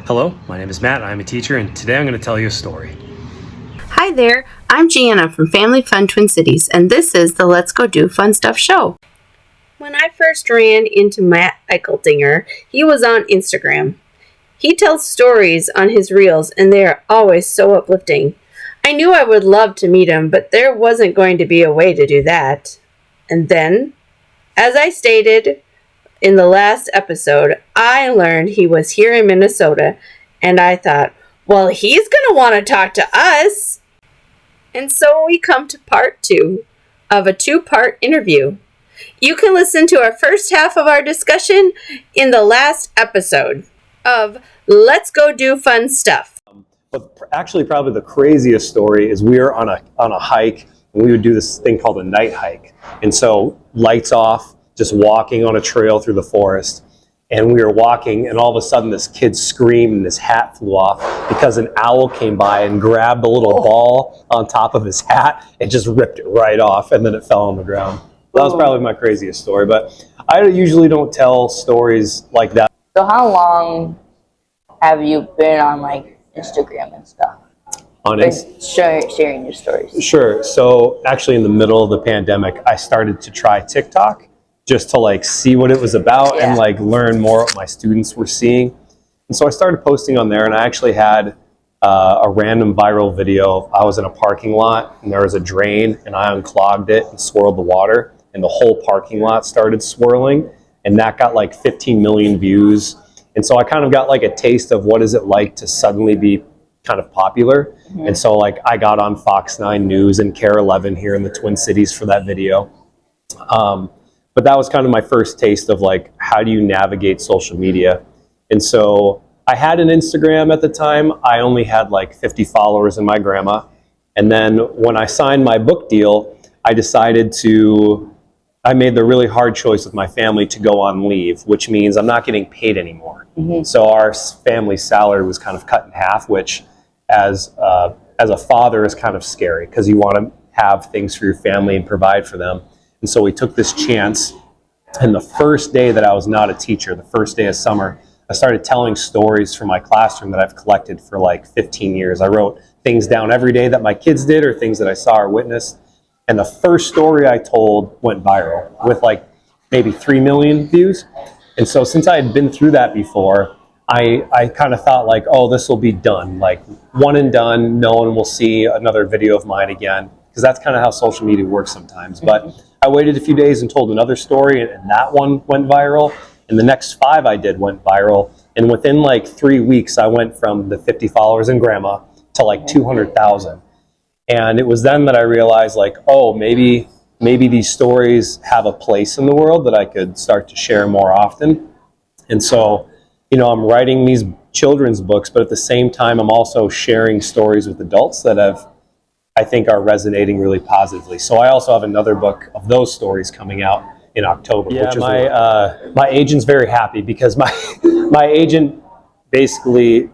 Hello, my name is Matt, I'm a teacher, and today I'm going to tell you a story. Hi there, I'm Gianna from Family Fun Twin Cities, and this is the Let's Go Do Fun Stuff show. When I first ran into Matt Eicheldinger, he was on Instagram. He tells stories on his reels, and they are always so uplifting. I knew I would love to meet him, but there wasn't going to be a way to do that. And then, as I stated in the last episode, I learned he was here in Minnesota, and I thought, well, he's going to want to talk to us. And so we come to part 2 of a 2-part interview. You can listen to our first half of our discussion in the last episode of Let's Go Do Fun Stuff. But actually probably the craziest story is we were on a hike, and we would do this thing called a night hike. And so lights off, just walking on a trail through the forest. And we were walking, and all of a sudden this kid screamed and his hat flew off because an owl came by and grabbed the little ball on top of his hat and just ripped it right off, and then it fell on the ground. That was probably my craziest story, but I usually don't tell stories like that. So how long have you been on like Instagram and stuff? Sharing your stories. Sure. So actually in the middle of the pandemic, I started to try TikTok just to like see what it was about and like learn more what my students were seeing. And so I started posting on there, and I actually had a random viral video. I was in a parking lot and there was a drain, and I unclogged it and swirled the water, and the whole parking lot started swirling, and that got like 15 million views. And so I kind of got like a taste of what is it like to suddenly be kind of popular. And so like I got on Fox 9 News and Care 11 here in the Twin Cities for that video. But that was kind of my first taste of like, how do you navigate social media? And so I had an Instagram at the time. I only had like 50 followers and my grandma. And then when I signed my book deal, I made the really hard choice with my family to go on leave, which means I'm not getting paid anymore. So our family salary was kind of cut in half, which as a father is kind of scary because you want to have things for your family and provide for them. And so we took this chance, and the first day that I was not a teacher, the first day of summer, I started telling stories from my classroom that I've collected for like 15 years. I wrote things down every day that my kids did or things that I saw or witnessed. And the first story I told went viral with like maybe 3 million views. And so since I had been through that before, I kind of thought like, oh, this will be done. Like one and done, no one will see another video of mine again. Because that's kind of how social media works sometimes. But I waited a few days and told another story, and that one went viral. And the next 5 I did went viral. And within like 3 weeks, I went from the 50 followers and grandma to like 200,000. And it was then that I realized like, oh, maybe these stories have a place in the world that I could start to share more often. And so, you know, I'm writing these children's books, but at the same time, I'm also sharing stories with adults that I think are resonating really positively. So I also have another book of those stories coming out in October. Yeah, which is my agent's very happy because my agent basically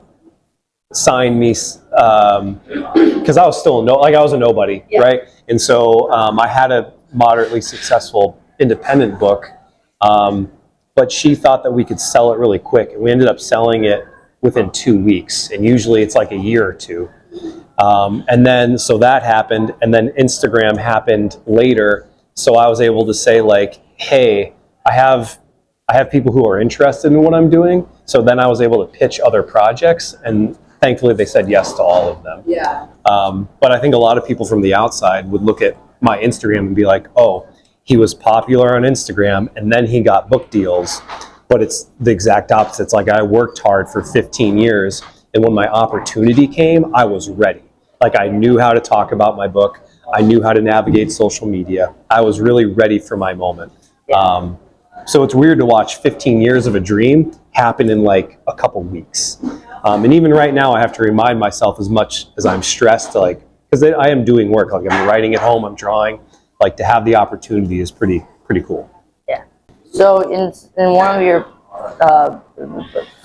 signed me because I was still I was a nobody, right? And so I had a moderately successful independent book, but she thought that we could sell it really quick, and we ended up selling it within 2 weeks, and usually it's like a year or two. And then, so that happened, and then Instagram happened later. So I was able to say like, hey, I have people who are interested in what I'm doing. So then I was able to pitch other projects, and thankfully they said yes to all of them. But I think a lot of people from the outside would look at my Instagram and be like, oh, he was popular on Instagram and then he got book deals. But it's the exact opposite. It's like I worked hard for 15 years. And when my opportunity came, I was ready. Like I knew how to talk about my book. I knew how to navigate social media. I was really ready for my moment. So it's weird to watch 15 years of a dream happen in like a couple weeks. And even right now, I have to remind myself as much as I'm stressed to like, because I am doing work. Like I'm writing at home, I'm drawing. Like to have the opportunity is pretty cool. Yeah. So in one of your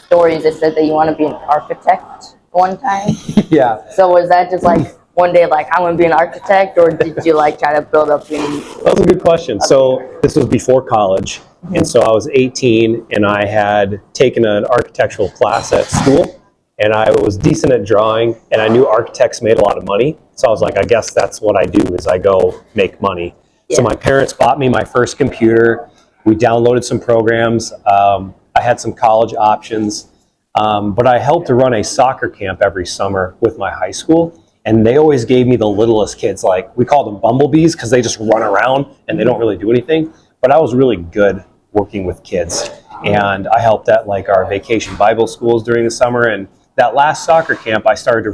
stories, it said that you want to be an architect one time. Yeah. So was that just like one day, like I want to be an architect, or did you like try to build up in? That was a good question. So this was before college, and so I was 18, and I had taken an architectural class at school, and I was decent at drawing, and I knew architects made a lot of money. So I was like, I guess that's what I do, is I go make money. Yeah. So my parents bought me my first computer. We downloaded some programs. I had some college options, but I helped to run a soccer camp every summer with my high school. And they always gave me the littlest kids, like we called them bumblebees because they just run around and they don't really do anything. But I was really good working with kids. And I helped at like our vacation Bible schools during the summer. And that last soccer camp, I started to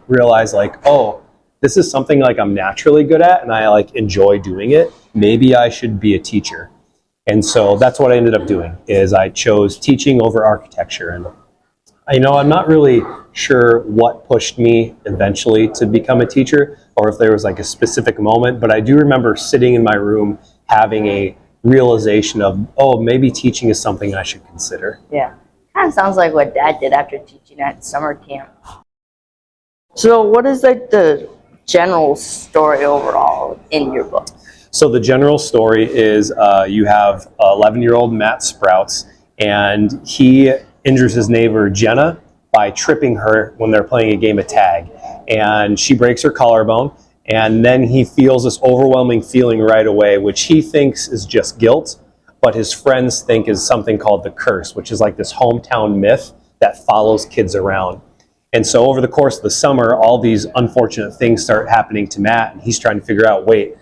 realize like, oh, this is something like I'm naturally good at and I like enjoy doing it. Maybe I should be a teacher. And so that's what I ended up doing, is I chose teaching over architecture. And I'm not really sure what pushed me eventually to become a teacher, or if there was like a specific moment, but I do remember sitting in my room having a realization of, oh, maybe teaching is something I should consider. Yeah, kind of sounds like what Dad did after teaching at summer camp. So what is like the general story overall in your book? So the general story is you have 11-year-old Matt Sprouts, and he injures his neighbor Jenna by tripping her when they're playing a game of tag. And she breaks her collarbone, and then he feels this overwhelming feeling right away, which he thinks is just guilt, but his friends think is something called the curse, which is like this hometown myth that follows kids around. And so over the course of the summer, all these unfortunate things start happening to Matt, and he's trying to figure out, wait,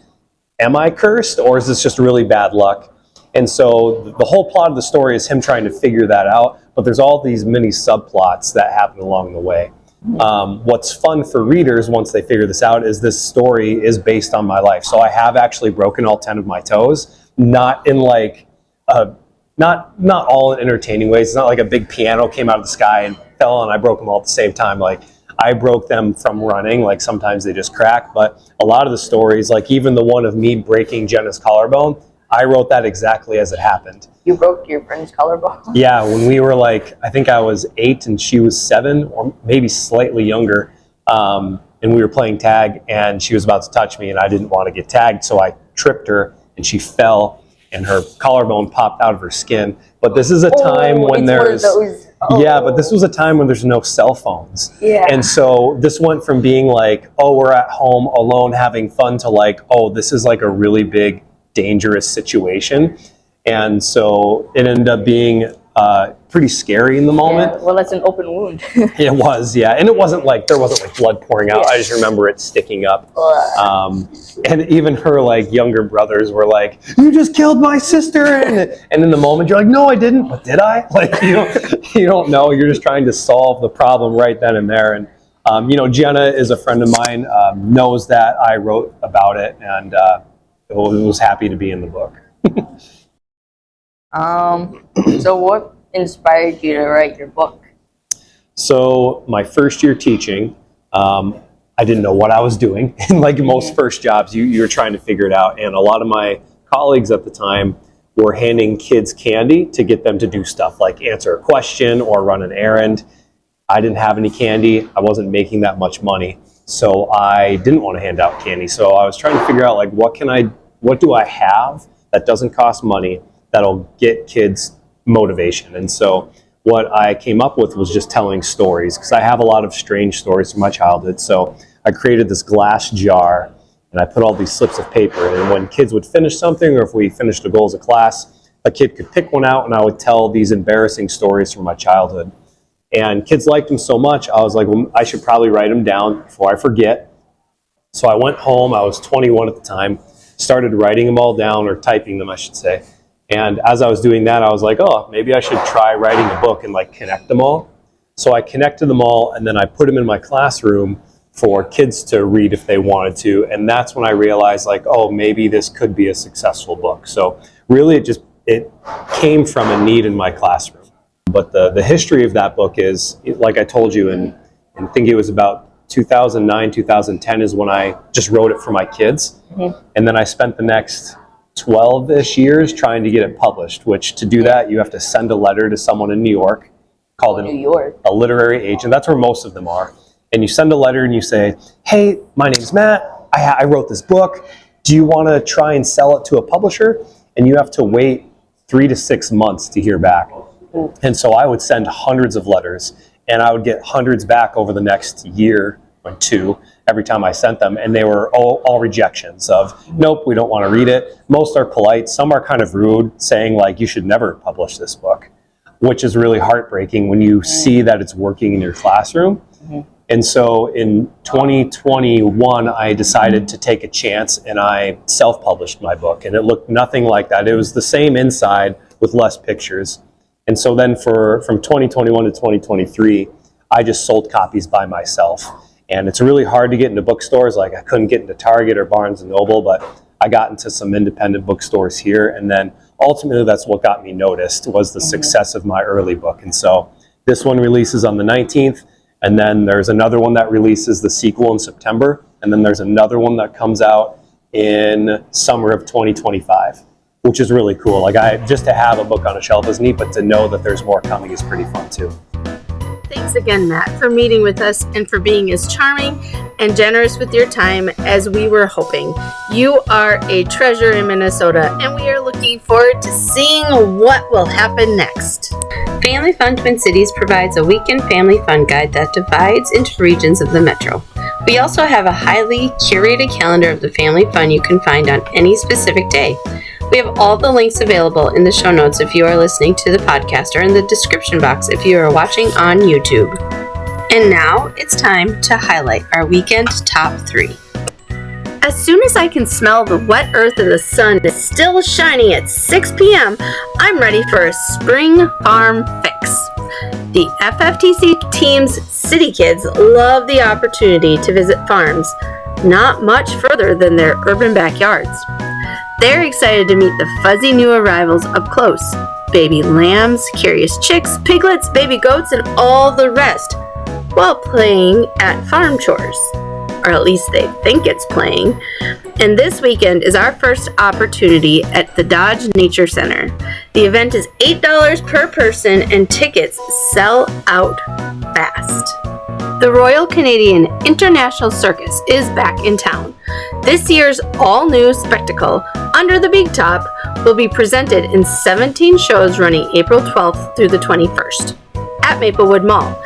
am I cursed, or is this just really bad luck? And so the whole plot of the story is him trying to figure that out, but there's all these mini subplots that happen along the way. What's fun for readers once they figure this out is this story is based on my life. So I have actually broken all 10 of my toes, not in like, not all in entertaining ways. It's not like a big piano came out of the sky and fell and I broke them all at the same time. Like, I broke them from running, like sometimes they just crack, but a lot of the stories, like even the one of me breaking Jenna's collarbone, I wrote that exactly as it happened. You broke your friend's collarbone? Yeah, when we were like, I think I was 8 and she was 7, or maybe slightly younger, and we were playing tag and she was about to touch me and I didn't want to get tagged, so I tripped her and she fell and her collarbone popped out of her skin. But this is a time when there's... Yeah, but this was a time when there's no cell phones. Yeah. And so this went from being like, oh, we're at home alone having fun, to like, oh, this is like a really big, dangerous situation. And so it ended up being pretty scary in the moment. Yeah, well, that's an open wound. It was, yeah. And it wasn't like, there wasn't like blood pouring out. Yeah. I just remember it sticking up. And even her like younger brothers were like, you just killed my sister. And in the moment you're like, no, I didn't. But did I? Like, you don't know. You're just trying to solve the problem right then and there. And, Jenna is a friend of mine, knows that I wrote about it, and was happy to be in the book. So what inspired you to write your book? So my first year teaching, I didn't know what I was doing. And like most first jobs, you're trying to figure it out. And a lot of my colleagues at the time were handing kids candy to get them to do stuff like answer a question or run an errand. I didn't have any candy. I wasn't making that much money. So I didn't want to hand out candy. So I was trying to figure out like, what do I have that doesn't cost money that'll get kids motivation? And so what I came up with was just telling stories, because I have a lot of strange stories from my childhood. So I created this glass jar and I put all these slips of paper in, and when kids would finish something, or if we finished the goals of class, a kid could pick one out and I would tell these embarrassing stories from my childhood. And kids liked them so much, I was like, well, I should probably write them down before I forget. So I went home, I was 21 at the time, started writing them all down, or typing them, I should say. And as I was doing that, I was like, oh, maybe I should try writing a book and like connect them all. So I connected them all, and then I put them in my classroom for kids to read if they wanted to. And that's when I realized like, oh, maybe this could be a successful book. So really it came from a need in my classroom. But the history of that book is, like I told you, and I think it was about 2009, 2010 is when I just wrote it for my kids. Mm-hmm. And then I spent the next 12-ish years trying to get it published, which to do that, you have to send a letter to someone in New York called a literary agent. That's where most of them are. And you send a letter and you say, hey, my name's Matt. I wrote this book. Do you want to try and sell it to a publisher? And you have to wait 3 to 6 months to hear back. And so I would send hundreds of letters. and I would get hundreds back over the next year or two every time I sent them, and they were all rejections of, nope, we don't want to read it. Most are polite, some are kind of rude, saying like, you should never publish this book, which is really heartbreaking when you see that it's working in your classroom. And so in 2021, I decided to take a chance, and I self-published my book, and it looked nothing like that. It was the same inside with less pictures. And so then from 2021 to 2023, I just sold copies by myself. And it's really hard to get into bookstores. Like I couldn't get into Target or Barnes & Noble, but I got into some independent bookstores here. And then ultimately that's what got me noticed, was the success of my early book. And so this one releases on the 19th. And then there's another one that releases the sequel in September. And then there's another one that comes out in summer of 2025, which is really cool. Like just to have a book on a shelf is neat, but to know that there's more coming is pretty fun too. Thanks again, Matt, for meeting with us and for being as charming and generous with your time as we were hoping. You are a treasure in Minnesota, and we are looking forward to seeing what will happen next. Family Fun Twin Cities provides a weekend family fun guide that divides into regions of the metro. We also have a highly curated calendar of the family fun you can find on any specific day. We have all the links available in the show notes if you are listening to the podcast, or in the description box if you are watching on YouTube. And now it's time to highlight our weekend top 3. As soon as I can smell the wet earth and the sun is still shining at 6 p.m., I'm ready for a spring farm fix. The FFTC Team's city kids love the opportunity to visit farms not much further than their urban backyards. They're excited to meet the fuzzy new arrivals up close. Baby lambs, curious chicks, piglets, baby goats, and all the rest, while playing at farm chores. Or at least they think it's playing. And this weekend is our first opportunity at the Dodge Nature Center. The event is $8 per person, and tickets sell out fast. The Royal Canadian International Circus is back in town. This year's all-new spectacle, Under the Big Top, will be presented in 17 shows running April 12th through the 21st at Maplewood Mall.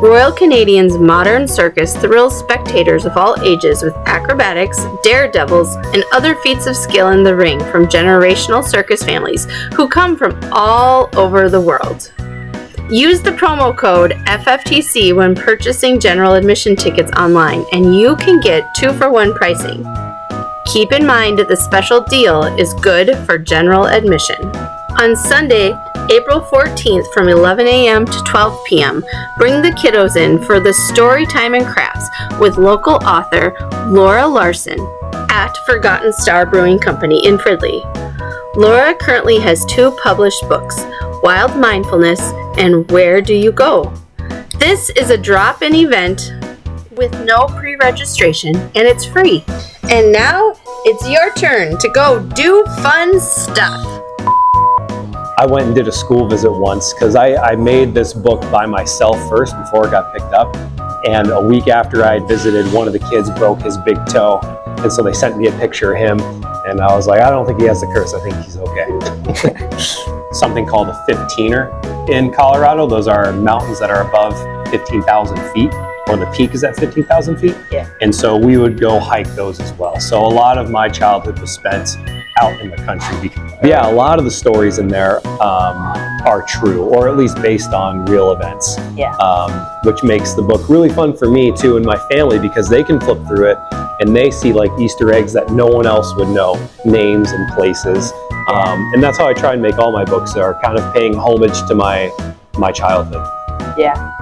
Royal Canadian's modern circus thrills spectators of all ages with acrobatics, daredevils, and other feats of skill in the ring from generational circus families who come from all over the world. Use the promo code FFTC when purchasing general admission tickets online, and you can get 2-for-1 pricing. Keep in mind that the special deal is good for general admission. On Sunday, April 14th from 11 a.m. to 12 p.m., bring the kiddos in for the story time and crafts with local author Laura Larson at Forgotten Star Brewing Company in Fridley. Laura currently has 2 published books, Wild Mindfulness and Where Do You Go? This is a drop-in event with no pre-registration, and it's free. And now it's your turn to go do fun stuff. I went and did a school visit once because I made this book by myself first before it got picked up. And a week after I had visited, one of the kids broke his big toe. And so they sent me a picture of him. And I was like, I don't think he has the curse. I think he's okay. Something called a 15er in Colorado. Those are mountains that are above 15,000 feet, or the peak is at 15,000 feet. Yeah. And so we would go hike those as well. So a lot of my childhood was spent out in the country. Yeah, a lot of the stories in there are true, or at least based on real events. Yeah. Which makes the book really fun for me too, and my family, because they can flip through it and they see like Easter eggs that no one else would know, names and places. And that's how I try and make all my books, are kind of paying homage to my childhood. Yeah.